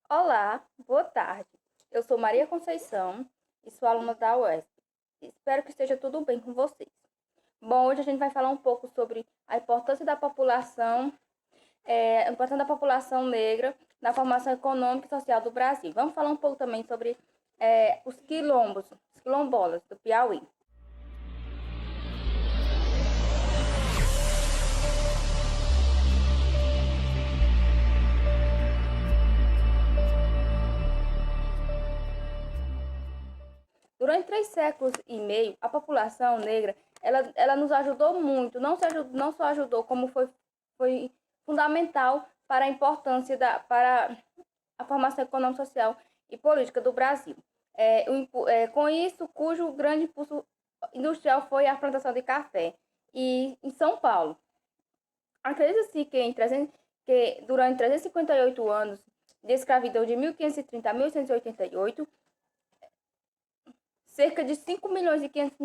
Olá, boa tarde. Eu sou Maria Conceição e sou aluna da UESP. Espero que esteja tudo bem com vocês. Bom, hoje a gente vai falar um pouco sobre a importância da população negra na formação econômica e social do Brasil. Vamos falar um pouco também sobre os quilombolas do Piauí. Durante 3 séculos e meio, a população negra, ela nos ajudou muito, não só ajudou, como foi fundamental para a importância para a formação econômica, social e política do Brasil. Com isso, cujo grande impulso industrial foi a plantação de café em São Paulo. Acredita-se que durante 358 anos de escravidão de 1530 a 1888, cerca de 5 milhões e 500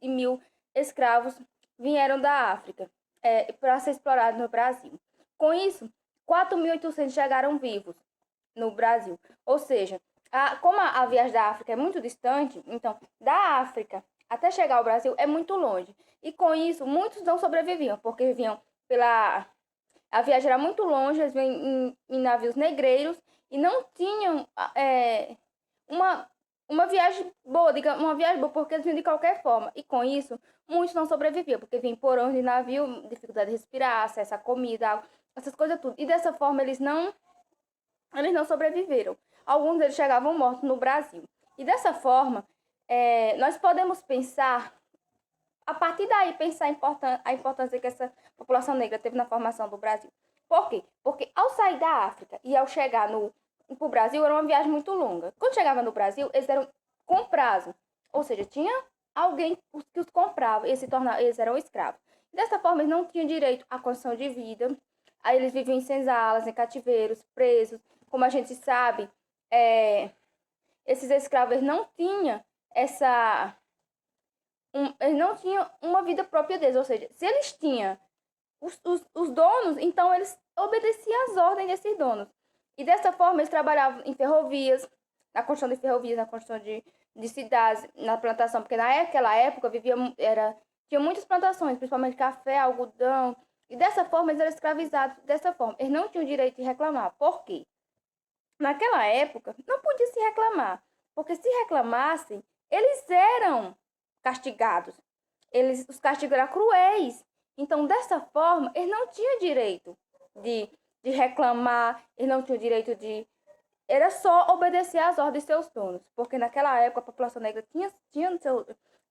mil escravos vieram da África para ser explorados no Brasil. Com isso, 4.800 chegaram vivos no Brasil. Ou seja, como a viagem da África é muito distante, então, da África até chegar ao Brasil é muito longe. E com isso, muitos não sobreviviam, porque vinham pela... A viagem era muito longe, eles vinham em navios negreiros e não tinham uma uma viagem boa, porque eles vinham de qualquer forma. E com isso, muitos não sobreviviam, porque vinham porões de navio, dificuldade de respirar, acesso à comida, água, essas coisas tudo. E dessa forma, eles não sobreviveram. Alguns deles chegavam mortos no Brasil. E dessa forma, nós podemos pensar, a partir daí, pensar a importância que essa população negra teve na formação do Brasil. Por quê? Porque ao sair da África e ao chegar para o Brasil, era uma viagem muito longa. Quando chegava no Brasil, eles eram com prazo. Ou seja, tinha alguém que os comprava e eles eram escravos. Dessa forma, eles não tinham direito à condição de vida. Aí eles viviam em senzalas, em cativeiros, presos. Como a gente sabe, esses escravos não tinham eles não tinham uma vida própria deles. Ou seja, se eles tinham os donos, então eles obedeciam às ordens desses donos. E dessa forma eles trabalhavam em ferrovias, na construção de ferrovias, na construção de cidades, na plantação, porque naquela época tinha muitas plantações, principalmente café, algodão, e dessa forma eles eram escravizados dessa forma. Eles não tinham direito de reclamar. Por quê? Naquela época não podia se reclamar, porque se reclamassem, eles eram castigados. Os castigos eram cruéis. Então, dessa forma, eles não tinham direito de reclamar, eles não tinham direito de... Era só obedecer às ordens de seus donos, porque naquela época a população negra tinha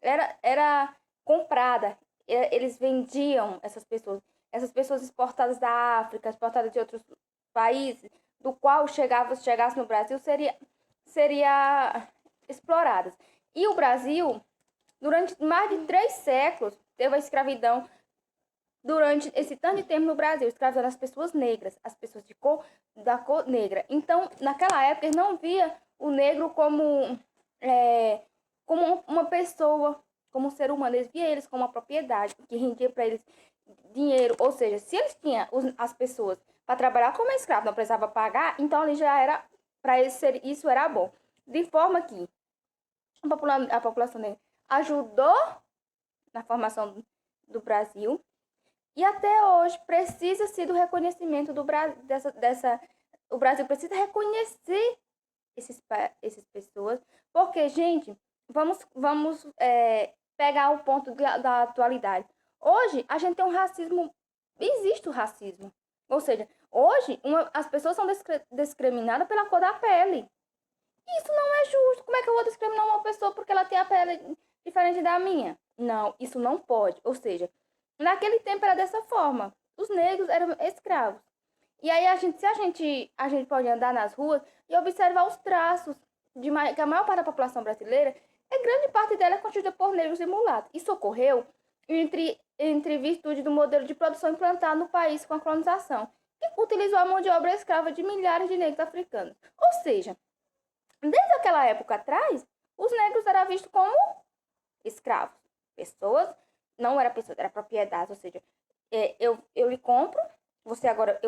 era comprada, eles vendiam essas pessoas exportadas da África, exportadas de outros países, do qual chegasse no Brasil, seria exploradas. E o Brasil, durante mais de 3 séculos, teve a escravidão durante esse tanto de tempo no Brasil, escravizando as pessoas negras, as pessoas da cor negra. Então, naquela época, eles não via o negro como uma pessoa, como um ser humano. Eles via eles como uma propriedade, que rendia para eles dinheiro. Ou seja, se eles tinham as pessoas para trabalhar como escravo, não precisava pagar, então ali já era, para eles isso era bom. De forma que a população negra ajudou na formação do Brasil, e até hoje precisa-se do reconhecimento do Brasil, o Brasil precisa reconhecer essas pessoas, porque, gente, vamos pegar o ponto da atualidade. Hoje, a gente tem um racismo, existe o racismo. Ou seja, hoje, as pessoas são discriminadas pela cor da pele. Isso não é justo. Como é que eu vou discriminar uma pessoa porque ela tem a pele diferente da minha? Não, isso não pode. Ou seja, naquele tempo era dessa forma. Os negros eram escravos. E aí se a gente pode andar nas ruas e observar os traços que a maior parte da população brasileira, grande parte dela é constituída por negros e mulatos. Isso ocorreu entre virtude do modelo de produção implantado no país com a colonização, que utilizou a mão de obra escrava de milhares de negros africanos. Ou seja, desde aquela época atrás, os negros eram vistos como escravos. Pessoas, não era pessoa, era propriedade. Ou seja, eu lhe compro, você agora,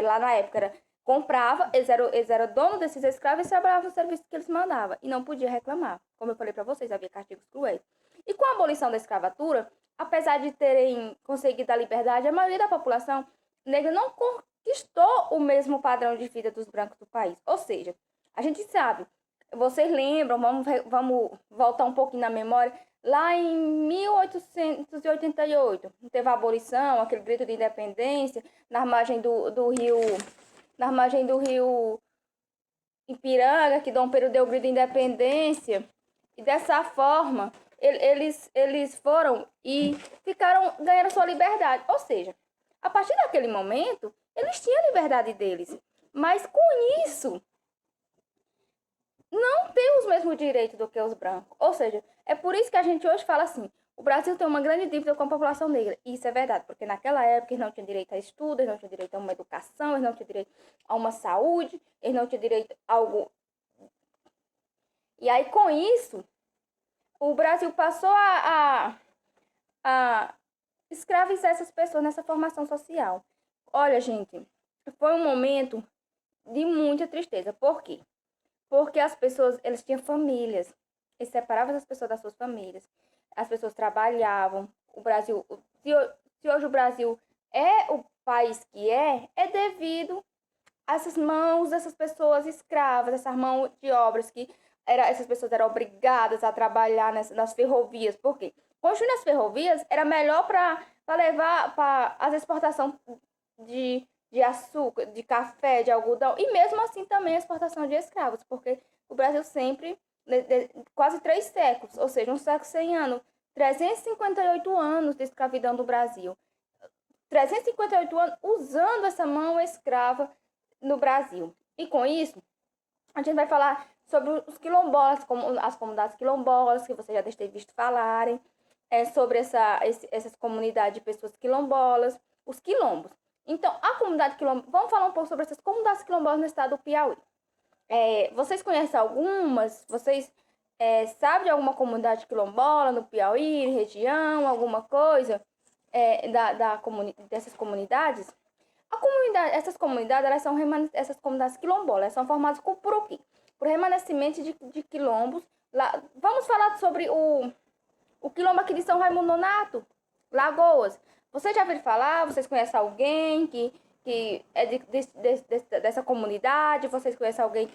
lá na época era comprava, eles eram donos desses escravos e trabalhavam no serviço que eles mandavam. E não podia reclamar. Como eu falei para vocês, havia castigos cruéis. E com a abolição da escravatura, apesar de terem conseguido a liberdade, a maioria da população negra não conquistou o mesmo padrão de vida dos brancos do país. Ou seja, a gente sabe, vocês lembram, vamos voltar um pouquinho na memória, lá em 1888, teve a abolição, aquele grito de independência, na margem do rio Ipiranga, que Dom Pedro deu o grito de independência, e dessa forma, eles foram e ganharam sua liberdade. Ou seja, a partir daquele momento, eles tinham a liberdade deles. Mas com isso, não tem os mesmos direitos do que os brancos. Ou seja, é por isso que a gente hoje fala assim, o Brasil tem uma grande dívida com a população negra. E isso é verdade, porque naquela época eles não tinham direito a estudo, eles não tinham direito a uma educação, eles não tinham direito a uma saúde, eles não tinham direito a algo. E aí, com isso, o Brasil passou a escravizar essas pessoas nessa formação social. Olha, gente, foi um momento de muita tristeza. Por quê? Porque as pessoas, eles tinham famílias. Eles separavam as pessoas das suas famílias. As pessoas trabalhavam. O Brasil, se hoje o Brasil é o país que é devido a essas mãos dessas pessoas escravas, essas mãos de obras que essas pessoas eram obrigadas a trabalhar nas ferrovias. Por quê? Construir as ferrovias era melhor para levar para as exportações de açúcar, de café, de algodão, e mesmo assim também a exportação de escravos, porque o Brasil sempre, quase 3 séculos, ou seja, um século 100 anos, 358 anos de escravidão do Brasil. 358 anos usando essa mão escrava no Brasil. E com isso, a gente vai falar sobre os quilombolas, como as comunidades quilombolas, que você já deve ter visto falarem, sobre essas comunidades de pessoas quilombolas, os quilombos. Então, a comunidade quilombola, vamos falar um pouco sobre essas comunidades quilombolas no estado do Piauí. Vocês conhecem algumas? Vocês sabem de alguma comunidade quilombola no Piauí, região, alguma coisa dessas comunidades? Essas comunidades, essas comunidades quilombolas, elas são formadas por o quê? Por remanescimento de quilombos. Lá, vamos falar sobre o quilombo aqui de São Raimundo Nonato, Lagoas. Vocês já ouviram falar? Vocês conhecem alguém que é dessa comunidade? Vocês conhecem alguém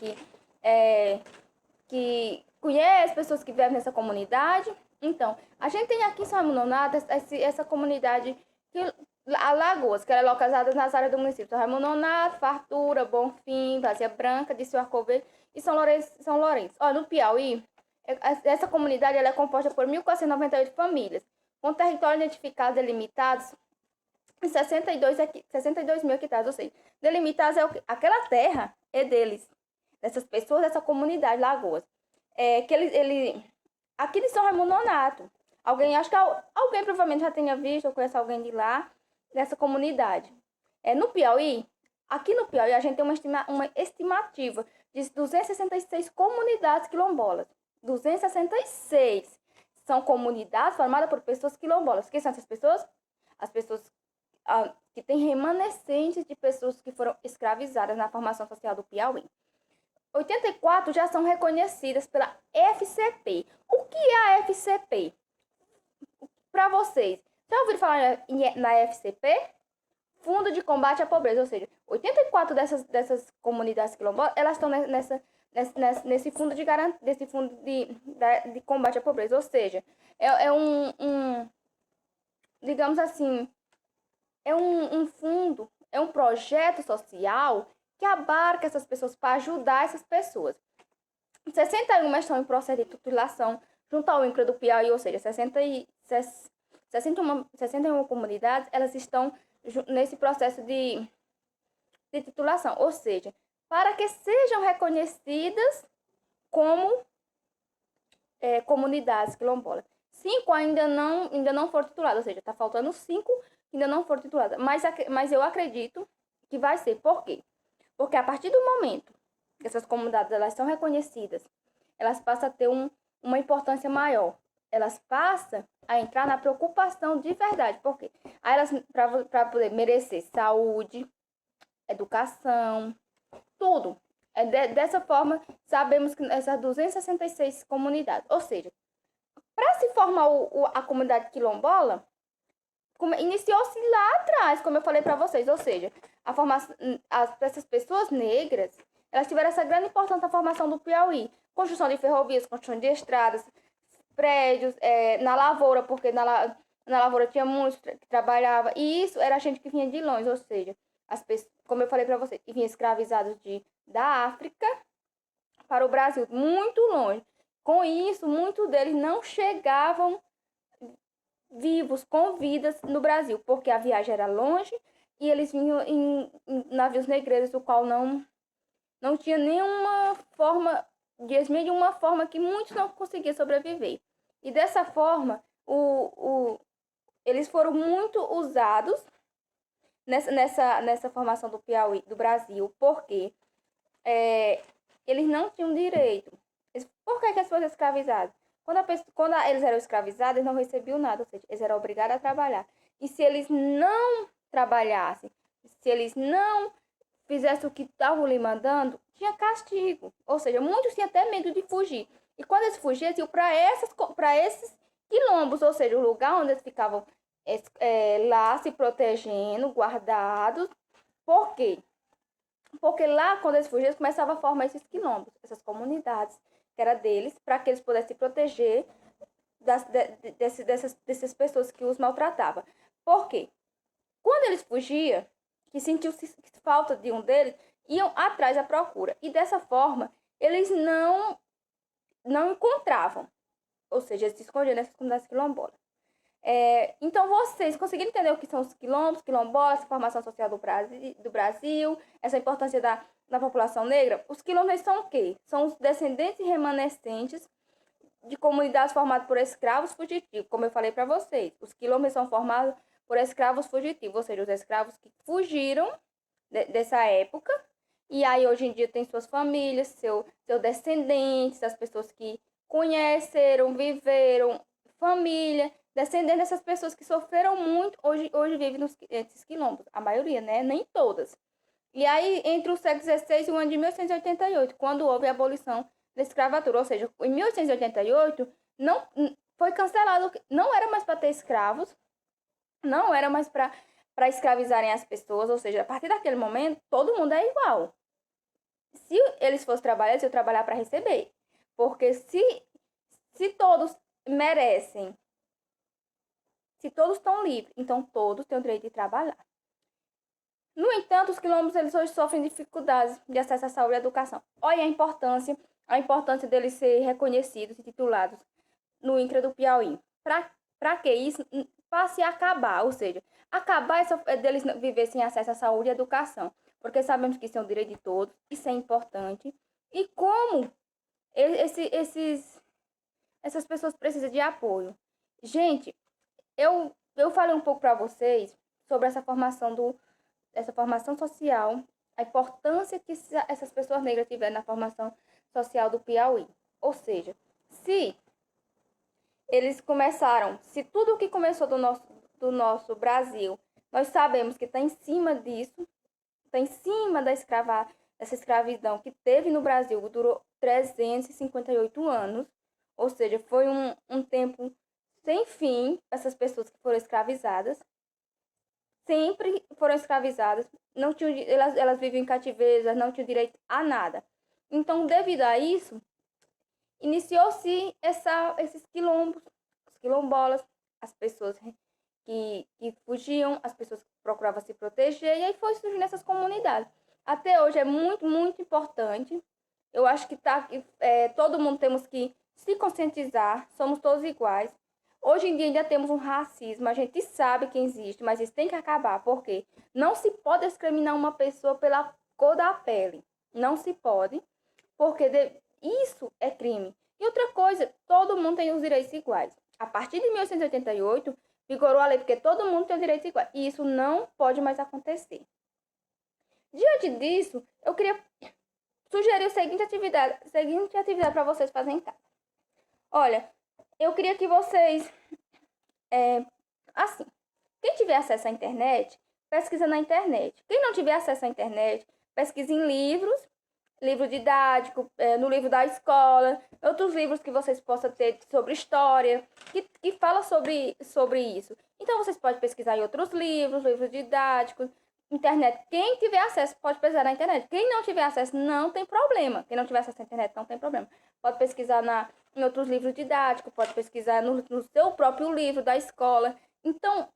que conhece pessoas que vivem nessa comunidade? Então, a gente tem aqui em São Raimundo Nonato essa comunidade, a Lagoas, que ela é localizada nas áreas do município São Raimundo Nonato, Fartura, Bonfim, Vazia Branca, Disseu Arcoveiro e São Lourenço. Olha, no Piauí, essa comunidade ela é composta por 1.498 famílias, com território identificado delimitados em 62 mil hectares, ou seja, delimitados aquela terra é deles, dessas pessoas, dessa comunidade Lagoas. Aqui de São Raimundo Nonato, acho que alguém provavelmente já tenha visto ou conhece alguém de lá, dessa comunidade. No Piauí, aqui no Piauí, a gente tem uma estimativa de 266 comunidades quilombolas. 266 são comunidades formadas por pessoas quilombolas. Quem são essas pessoas? As pessoas que têm remanescentes de pessoas que foram escravizadas na formação social do Piauí. 84 já são reconhecidas pela FCP. O que é a FCP? Para vocês, já ouviram falar na FCP? Fundo de Combate à Pobreza, ou seja, 84 dessas comunidades quilombolas, elas estão nesse fundo de combate à pobreza, ou seja, digamos assim, um fundo, é um projeto social que abarca essas pessoas para ajudar essas pessoas. 61 estão em processo de titulação junto ao INCRA do Piauí, ou seja, 61 comunidades, elas estão nesse processo de titulação, ou seja, para que sejam reconhecidas como comunidades quilombolas. 5 ainda não foram tituladas, ou seja, está faltando 5 que ainda não foram tituladas. Mas eu acredito que vai ser. Por quê? Porque a partir do momento que essas comunidades elas são reconhecidas, elas passam a ter uma importância maior. Elas passam a entrar na preocupação de verdade. Por quê? Aí elas, para poder merecer saúde, educação, tudo. Dessa forma, sabemos que essas 266 comunidades, ou seja, para se formar a comunidade quilombola, iniciou-se lá atrás, como eu falei para vocês, ou seja, essas pessoas negras, elas tiveram essa grande importância na formação do Piauí. Construção de ferrovias, construção de estradas, prédios, na lavoura, porque na lavoura tinha muitos que trabalhavam, e isso era gente que vinha de longe, ou seja, as pessoas, como eu falei para vocês, que vinham escravizados da África para o Brasil, muito longe. Com isso, muitos deles não chegavam vivos, com vidas no Brasil, porque a viagem era longe e eles vinham em navios negreiros, do qual não tinha nenhuma forma, de uma forma que muitos não conseguiam sobreviver. E dessa forma, eles foram muito usados nessa formação do Piauí, do Brasil, porque eles não tinham direito. Por que eles foram escravizados? Quando eles eram escravizados, eles não recebiam nada, ou seja, eles eram obrigados a trabalhar. E se eles não trabalhassem, se eles não fizessem o que estavam lhe mandando, tinha castigo. Ou seja, muitos tinham até medo de fugir. E quando eles fugiam, eles iam para esses quilombos, ou seja, o lugar onde eles ficavam lá se protegendo, guardados. Por quê? Porque lá, quando eles fugiam, eles começavam a formar esses quilombos, essas comunidades, que era deles, para que eles pudessem se proteger dessas pessoas que os maltratavam. Por quê? Quando eles fugiam, que sentiu falta de um deles, iam atrás à procura. E dessa forma, eles não encontravam. Ou seja, eles se escondiam nessas comunidades quilombolas. Então, vocês conseguiram entender o que são os quilombos, quilombolas, a formação social do Brasil, essa importância da população negra? Os quilombos são o quê? São os descendentes e remanescentes de comunidades formadas por escravos fugitivos, como eu falei para vocês. Os quilombos são formados por escravos fugitivos, ou seja, os escravos que fugiram dessa época, e aí hoje em dia tem suas famílias, seus descendentes, as pessoas que conheceram, viveram, família, descendendo dessas pessoas que sofreram muito, hoje vivem nesses quilombos. A maioria, né? Nem todas. E aí, entre o século XVI e o ano de 1888, quando houve a abolição da escravatura, ou seja, em 1888, não foi cancelado, não era mais para ter escravos, não era mais para escravizarem as pessoas, ou seja, a partir daquele momento, todo mundo é igual. Se eles fossem trabalhar, eles iam trabalhar para receber. Porque se todos merecem, se todos estão livres, então todos têm o direito de trabalhar. No entanto, os quilombos eles hoje sofrem dificuldades de acesso à saúde e à educação. Olha a importância deles serem reconhecidos e titulados no INCRA do Piauí. Para que isso passe a acabar, ou seja, acabar deles viver sem acesso à saúde e à educação. Porque sabemos que isso é um direito de todos, isso é importante. E como essas pessoas precisam de apoio. Gente, eu falei um pouco para vocês sobre essa formação social, a importância que essas pessoas negras tiveram na formação social do Piauí. Ou seja, se eles começaram, se tudo o que começou do nosso Brasil, nós sabemos que está em cima disso, está em cima dessa escravidão que teve no Brasil, que durou 358 anos, ou seja, foi um tempo sem fim, essas pessoas que foram escravizadas, sempre foram escravizadas, não tinham, elas viviam em cativeiro, elas não tinham direito a nada. Então, devido a isso, iniciou-se esses quilombos, os quilombolas, as pessoas que fugiam, as pessoas que procuravam se proteger, e aí foi surgindo essas comunidades. Até hoje é muito, muito importante. Eu acho que todo mundo temos que se conscientizar, somos todos iguais. Hoje em dia ainda temos um racismo, a gente sabe que existe, mas isso tem que acabar, porque não se pode discriminar uma pessoa pela cor da pele. Não se pode, porque isso é crime. E outra coisa, todo mundo tem os direitos iguais. A partir de 1888, vigorou a lei, porque todo mundo tem os direitos iguais. E isso não pode mais acontecer. Diante disso, eu queria sugerir a seguinte atividade para vocês fazerem em casa. Olha, eu queria que vocês, assim, quem tiver acesso à internet, pesquisa na internet. Quem não tiver acesso à internet, pesquise em livros, livro didático, no livro da escola, outros livros que vocês possam ter sobre história, que fala sobre isso. Então, vocês podem pesquisar em outros livros, livros didáticos, internet. Quem tiver acesso pode pesquisar na internet. Quem não tiver acesso, não tem problema. Quem não tiver acesso à internet, não tem problema. Pode pesquisar em outros livros didáticos, pode pesquisar no seu próprio livro da escola. Então,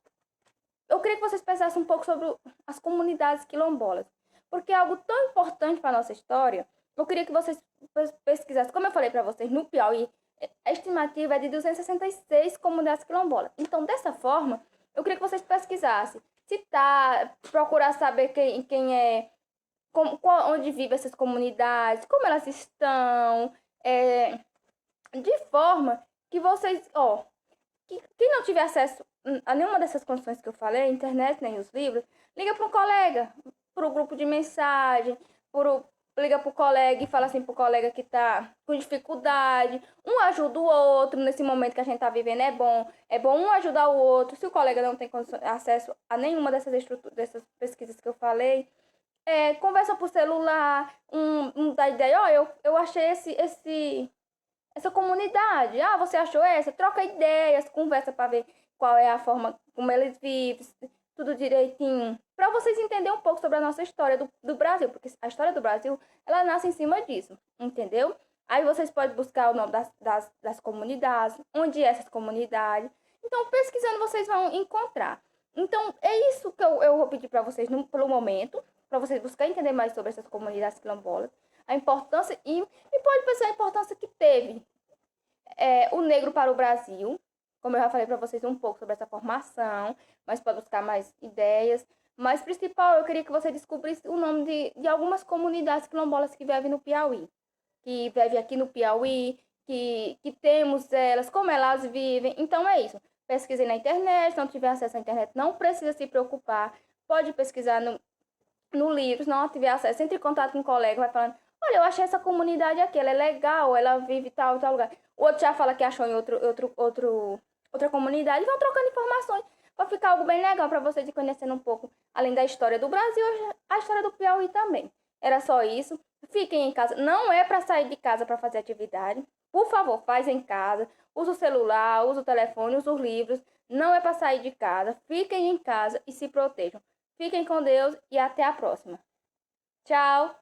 eu queria que vocês pensassem um pouco sobre as comunidades quilombolas, porque é algo tão importante para a nossa história. Eu queria que vocês pesquisassem, como eu falei para vocês, no Piauí, a estimativa é de 266 comunidades quilombolas. Então, dessa forma, eu queria que vocês pesquisassem, procurar saber quem é, onde vivem essas comunidades, como elas estão, de forma que vocês, quem não tiver acesso a nenhuma dessas condições que eu falei, a internet nem os livros, liga para um colega, para o grupo de mensagem, liga para o colega e fala assim para o colega que está com dificuldade. Um ajuda o outro nesse momento que a gente está vivendo, é bom um ajudar o outro. Se o colega não tem acesso a nenhuma dessas pesquisas que eu falei, conversa por celular, dá ideia, eu achei essa comunidade. Ah, você achou essa? Troca ideias, conversa para ver qual é a forma como eles vivem, tudo direitinho. Para vocês entenderem um pouco sobre a nossa história do Brasil, porque a história do Brasil, ela nasce em cima disso, entendeu? Aí vocês podem buscar o nome das comunidades, onde é essas comunidades. Então, pesquisando, vocês vão encontrar. Então, é isso que eu vou pedir para vocês pelo momento, para vocês buscar entender mais sobre essas comunidades quilombolas, a importância e pode pensar a importância que teve o negro para o Brasil. Como eu já falei para vocês um pouco sobre essa formação, mas pode buscar mais ideias. Mas, principal, eu queria que você descobrisse o nome de algumas comunidades quilombolas que vivem no Piauí. Que vivem aqui no Piauí, que temos elas, como elas vivem. Então, é isso. Pesquisei na internet, se não tiver acesso à internet, não precisa se preocupar. Pode pesquisar no livro, se não tiver acesso, entre em contato com um colega, vai falando, olha, eu achei essa comunidade aqui, ela é legal, ela vive tal lugar. O outro já fala que achou em outra comunidade, e vão trocando informações para ficar algo bem legal para vocês ir conhecendo um pouco, além da história do Brasil, a história do Piauí também. Era só isso. Fiquem em casa. Não é para sair de casa para fazer atividade. Por favor, faz em casa. Usa o celular, usa o telefone, usa os livros. Não é para sair de casa. Fiquem em casa e se protejam. Fiquem com Deus e até a próxima. Tchau!